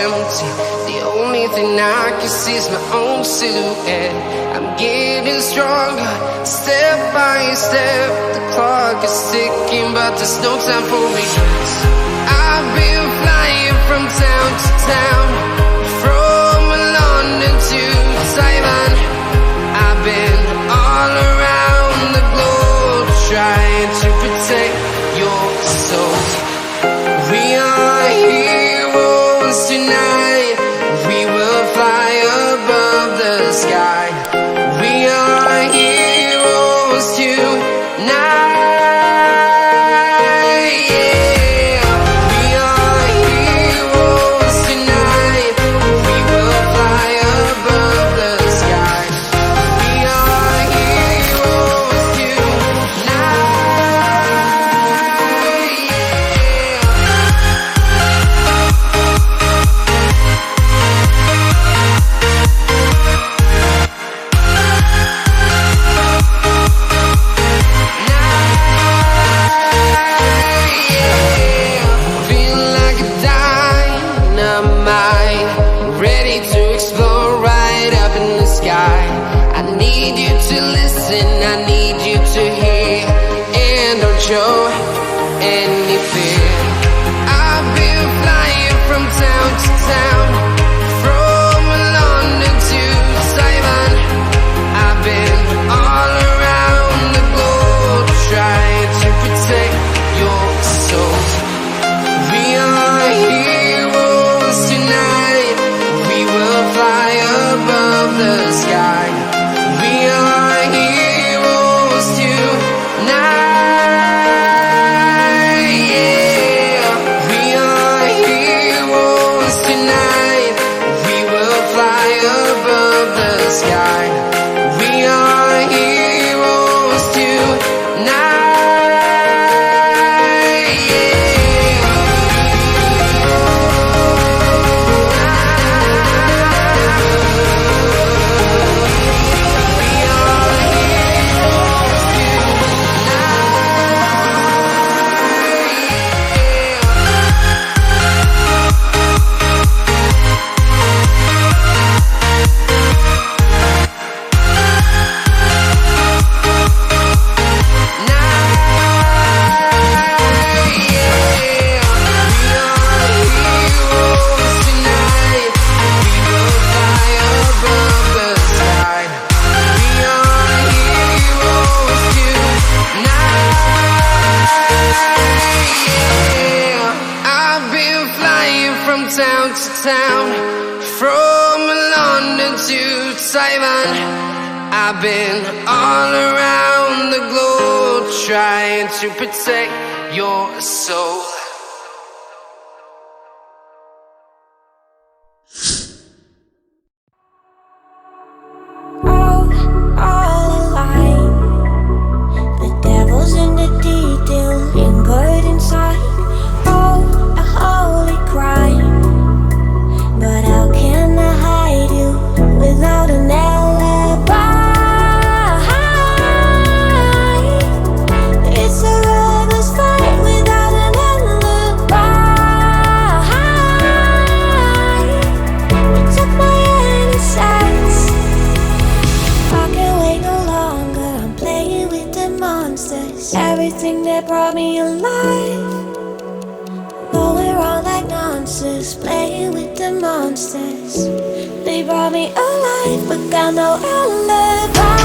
empty. The only thing I can see is my own silhouette. I'm getting stronger, step by step. The clock is ticking, but there's no time for regrets. I've been flying from town to town, from London to Taiwan. I've been all around the globe, trying to protect your soul. We are heroes tonight. We will fly above the sky. We are heroes tonight. Show any fear. I've been flying from town to town, from London to Taiwan. I've been all around the globe, trying to protect your soul. We are heroes tonight. We will fly above the sky. We are heroes tonight. Town to town, from London to Taiwan. I've been all around the globe, trying to protect your soul. All alive. The devil's in the detail, anchored inside. Oh, a holy crime. But how can I hide you without an alibi? It's a rebel's fight without an alibi. You took my innocence. I can't wait no longer. I'm playing with the monsters. Everything that brought me alive, going wrong like nonsense. Playing with the monsters. They brought me alive, but got no alibi.